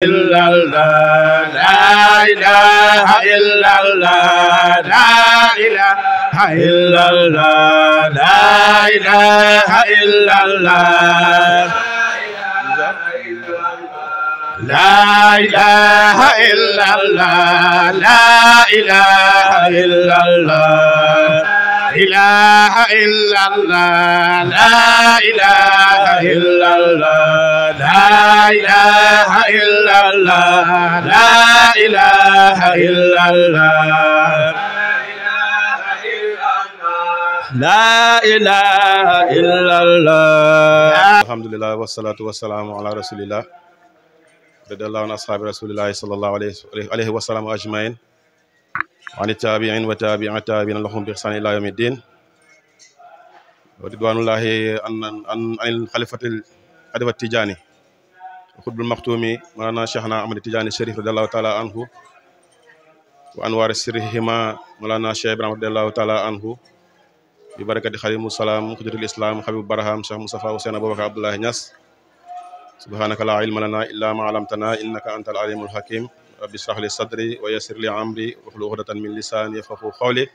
إلا الله لا إله إلا الله لا إله إلا الله لا إله إلا الله لا إله إلا الله لا إله إلا الله إله إلا الله لا إله إلا الله لا إله إلا الله لا إله إلا الله لا إله إلا الله الحمد لله والصلاة والسلام على رسول الله رضي الله عن أصحاب رسول الله صلى الله عليه وسلم أجمعين وعن التابعين وتابع التابعين لهم بإحسان إلى يوم الدين ورضوان الله عن الخليفة التجاني وخطب المختوم مولانا شيخنا أحمد التجاني الشريف رضي الله تعالى عنه وأنوار سرهما مولانا شيخ إبراهيم رضي الله تعالى عنه ببركة خليل السلام خجر الإسلام حبيب برهام شيخ مصطفى حسين أبو بكر عبد الله نياس سبحانك لا علم لنا إلا ما علمتنا إنك أنت العليم الحكيم رب اشرح لي صدري ويسر لي أمري واحلل عقدة من لساني يفقهوا قولي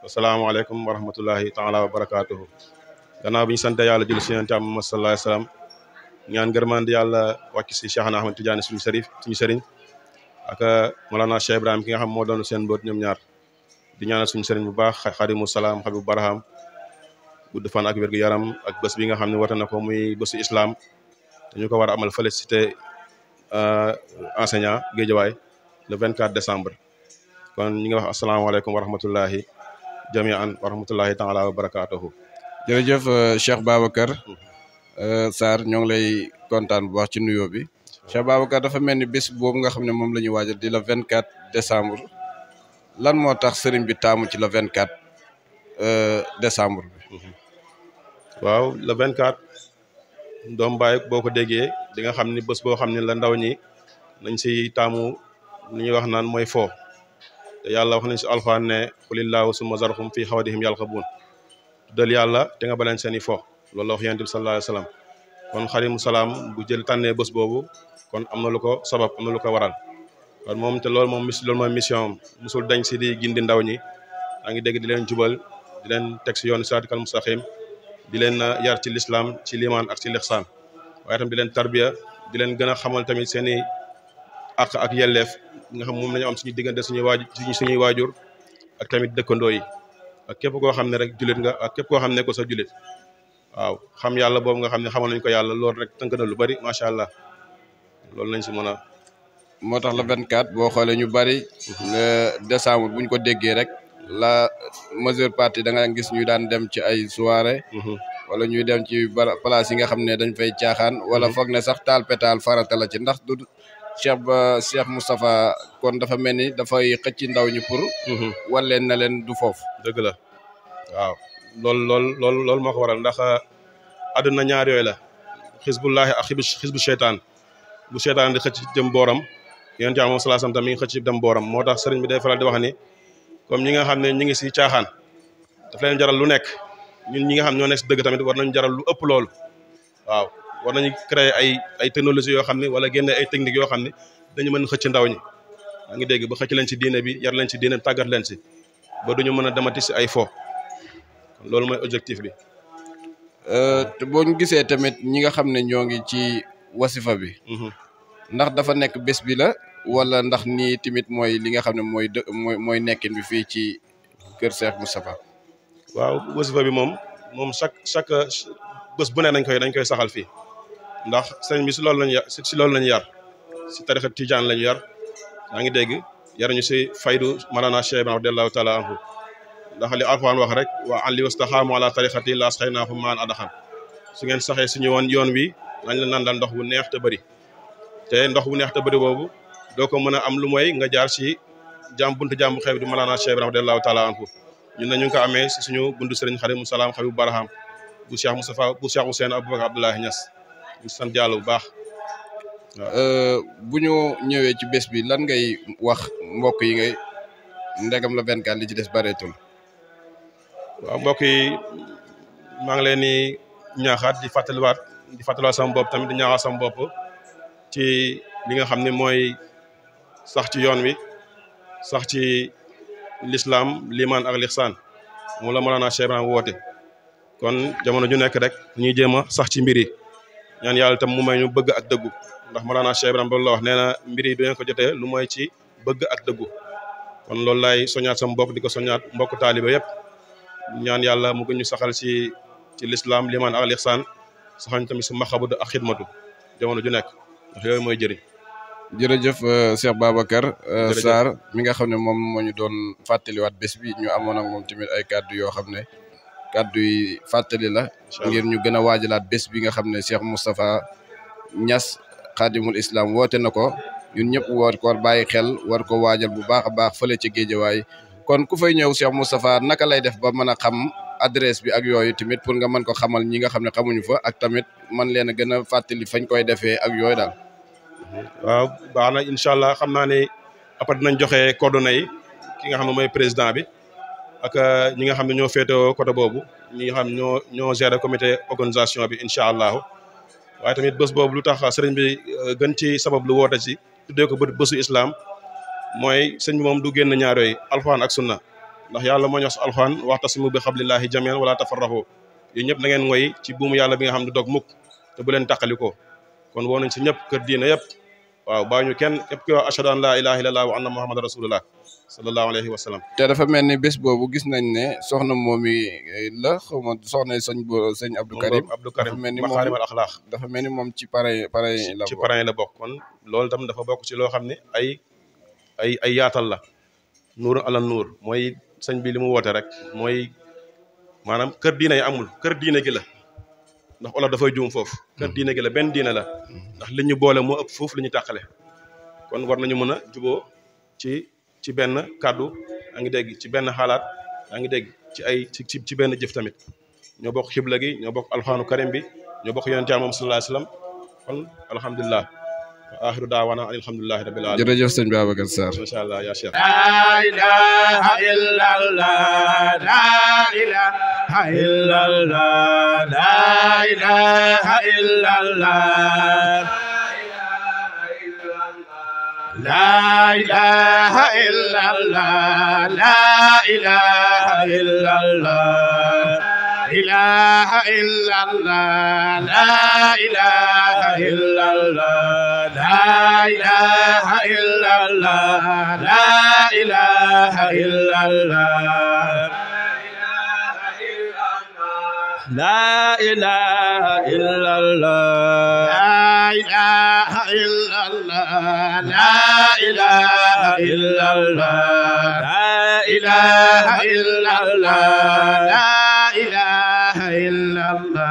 والسلام عليكم ورحمة الله تعالى وبركاته gannaaw bi ñu sant yàlla julli ci Yonent bi Muhammad sallallahu alayhi wa sallam ñaan ngërmande yàlla wàcc ci Cheikhna Ahmad Tidiane suñu sëriñ ak Mawlana Cheikh Ibrahim ki nga xam moo doon seen mboot ñoom ñaar di ñaanal suñu sëriñ bu baax Xaadimu Salaam Habib Barham gudd fan ak wér gu yaram ak bés bi nga xam ne woote na ko muy bésu islam dañu ko war a amal fële cité enseignant Guédiawaye le 24 décembre kon ñi nga wax asalaamaaleykum wa rahmatullahi jamian wa rahmatullahi taala wa barakatuhu jërëjëf Cheikh Babacar Sarr ñoo ngi lay kontaan bu baax ci nuyoo bi Cheikh Babacar dafa mel ni bés boobu nga xam ne moom la ñuy waajal di le 24 décembre lan moo tax sëriñ bi taamu ci le 24 décembre bi. waaw le 24 doom baay boo ko déggee di nga xam ni bés boo xam ne la ndaw ñi nañ si taamu li ñuy wax naan mooy foo te yàlla wax nañ si alxuraan ne qulillaahu summa zarhum fi xawadihim yalxabuun tuddal yàlla te nga baleen seen i fo loolu la wax yonent bi sallallahu alayhi wa sallam kon Xaadimu Salaam bu jël tànnee bés boobu kon am na lu ko sabab am na lu ko waral kon moom te loolu mooy mission am musul dañ si di gindi ndaw ñi daa ngi dégg di leen jubal di leen teg si yoon siraatal mustaqim di leen yar ci lislaam ci limaan ak ci lixsaan waaye tam di leen tarbiya di leen gën a xamal tamit seen i àq ak yelleef nga xam moom la ñu am suñu diggante suñuy waajur ak tamit dëkkandoo yi ak képp koo xam ne rek jullit nga ak képp koo xam ne ko sa jullit waaw xam yàlla boobu nga xam ne xamal nañ ko yàlla loolu rek tënk na lu bari macha allah loolu lañ si mën a. moo tax le 24 boo xoolee ñu bari décembre bu ñu ko déggee rek la majeure partie da nga gis ñu daan dem ci ay soirée wala ñuy dem ci place yi nga xam ne dañ fay caaxaan wala foog ne sax taal pétaal farata la ci ndax du Cheikh Moustapha kon dafa mel ni dafay xëcc ndaw ñi pour wan leen na leen du foofu. dëgg la waaw loolu moo ko waral ndax àdduna ñaar yooyu la xisbullahi ak xisbu seytaan bu seytaan di xëcc jëm booram yonent bi moom salaasam tam mi ngi xëcc dem booram moo tax sëriñ bi day faral di wax ni comme ñi nga xam ne ñu ngi si caaxaan daf leen jaral lu nekk ñun ñi nga xam ñoo nekk si dëgg tamit war nañu jaral lu ëpp loolu waaw war nañu créer ay technologie yoo xam ne wala génne ay techniques yoo xam ne dañu mën xëcc ndaw ñi maa ngi dégg ba xëcc leen ci diine bi yar leen ci diine tàggat leen si ba duñu mën a demati si ay fo kon loolu mooy objectif bi. te boo ñu gisee tamit ñi nga xam ne ñoo ngi ci wasifa bi. ndax dafa nekk bés bi la wala ndax nii tamit mooy li nga xam ne mooy nekkin bi fii ci kër Cheikh Moustapha. waaw wasifa bi moom chaque bés bu ne dañ koy saxal fii ndax sëriñ bi si loolu lañu yar si tarixa tijaan lañu yar maa ngi dégg yaruñu si faydu Mawlana Cheikh Ibrahim radiyallahu taala anhu ndax li Alxuraan wax rek wa an li wastaxaamu ala tarixati la asqaynaahum maan adaxan su ngeen saxee suñu yoon wi nañ la nandal ndox bu neex te bëri te ndox bu neex te bëri boobu doo ko mën a am lu mooy nga jaar si buntu jàmm xew di Mawlana Cheikh Ibrahim radiyallahu taala anhu ñun ne ñu ngi ko amee si suñu buntu sëriñ Xaadimu Salaam Habib Barham bu Cheikh Moustapha bu Cheikh Hussein Abou Bakar Abdoulaye Niass ñu sant yàlla bu baax. bu ñu ñëwee ci bés bi lan ngay wax mbokk yi ngay ndegam la 24 li ci des bareetul. waaw mbokk yi maa ngi leen di ñaaxaat di fàttaliwaat sama bopp tamit di ñaaxaat sama bopp ci li nga xam ne mooy sax ci yoon wi sax ci l'islam liman ak lihsaan moom la Mawlana Cheikh Ibrahima woote kon jamono ju nekk rek ñuy jéem a sax ci mbir yi ñaan yàlla tam mu may ñu bëgg ak dëggu ndax Mawlana Cheikh Ibrahima loolu la wax nee na mbir yi du ngeen ko jotee lu mooy ci bëgg ak dëggu kon loolu laay soñaat sama bopp di ko soñaat mbokk taaliba yëpp ñaan yàlla mu gën ñu saxal ci l'islam liman ak lihsaan saxañ tamit si maxabud ak xidmatu jamono ju nekk ndax yooyu mooy jëriñ. jërëjëf Cheikh Babacar Sarr mi nga xam ne moom moo ñu doon fàttaliwaat bés bi ñu amoon ak moom tamit ay kàddu yoo xam ne kàddu yi fàttali la ngir ñu gën a waajalaat bés bi nga xam ne Cheikh Moustapha Niass xaadimul islam woote na ko ñun ñëpp war ko bàyyi xel war ko waajal bu baax a baax fële ci Géejawaay kon ku fay ñëw Cheikh Moustapha naka lay def ba mën a xam adresse bi ak yooyu tamit pour nga mën ko xamal ñi nga xam ne xamuñu fa ak tamit man leen a gën a fàttali fañ koy defee ak yooyu daal. waaw baax na incha allah xam naa ne après dinañ joxe coordonnées yi ki nga xam ne mooy président bi ak ñi nga xam ne ñoo féetewoo côté boobu ñi nga xam ñoo gérer comité organisation bi incha allahu waaye tamit bés boobu lu tax sëriñ bi gën ci sabab lu woote ci tuddee ko bésu islam mooy sëñ bi moom du génn ñaar yooyu alxuraan ak sunna ndax yàlla moo ñu wax alxuraan waxtasimu bi xablillahi jamian wala tafarraxu yooyu ñëpp na ngeen ngoy ci buumu yàlla bi nga xam ne dog mukk te bu leen tàqalikoo kon woo nañ si ñëpp kër diina yëpp waaw baa ñu kenn képp ki wax ashhadu an laa ilaha illallah wa anna muhammadan rasulullah sallallahu alayhi wa sallam. te dafa mel ni bés boobu gis nañ ne soxna moomi la xaw ma soxna sëñ Abdou Karim dafa mel ni Makaarim al Axlaaq dafa mel ni moom ci parrain la ci parrain la bokk kon loolu tam dafa bokk ci loo xam ne ay yaatal la nuur ala nuur mooy sëñ bi li mu woote rek mooy maanaam kër diine yi amul kër diine gi la ndax olof dafay juum foofu kër diine gi la benn diine la ndax li ñu boole moo ëpp foofu li ñu tàqale kon war nañu mën a juboo ci benn kàddu yaa ngi dégg ci benn xaalaat yaa ngi dégg ci ay ci benn jëf tamit ñoo bokk xibla gi ñoo bokk alxuraanu karim bi ñoo bokk yonent Yàlla moom sallallahu alayhi wa sallam kon alhamdulilah wa axiru daawana alhamdulilahi rabbil alamin jërëjëf sëñ Babacar Sarr incha allah yaa cheikh la ilaha illallah la ilaha illallah la ilaha illallah لا إله إلا الله لا إله إلا الله إله إلا الله لا إله إلا الله لا إله إلا الله لا إله إلا الله لا إله إلا الله لا إله إلا الله لا إله إلا الله لا إله إلا الله لا إله إلا الله لا إله إلا الله لا إله إلا الله لا إله إلا الله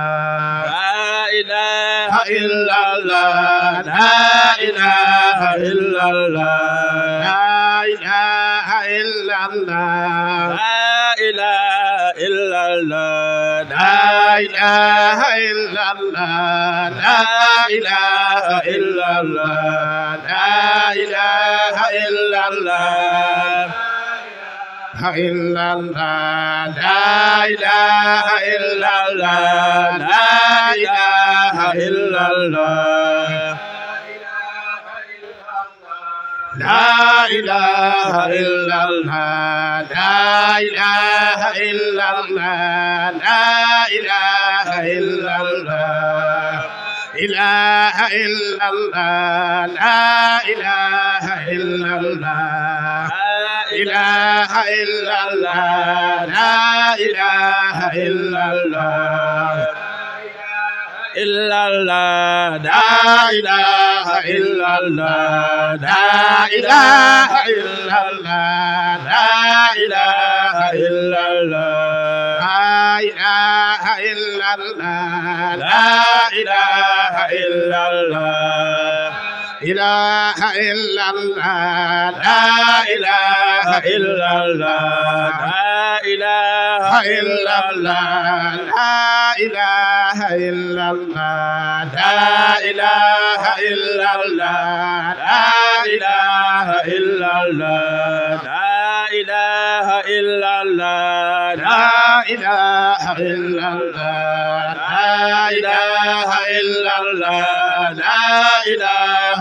لا إله إلا الله لا إله إلا الله لا إله إلا الله لا إله إلا الله إلا الله لا إله إلا الله لا إله إلا الله لا إله إلا الله لا إله إلا الله لا إله إلا الله إله إلا الله لا إله إلا الله إله إلا الله لا إله إلا الله إلا الله لا إله إلا الله لا إله إلا الله لا إله إلا الله لا إله إلا الله لا إله إلا الله إله إلا الله لا إله إلا الله لا إله إلا الله لا إله إلا الله لا إله إلا الله لا إله إلا الله لا إله إلا الله لا إله إلا الله لا إله إلا الله لا إله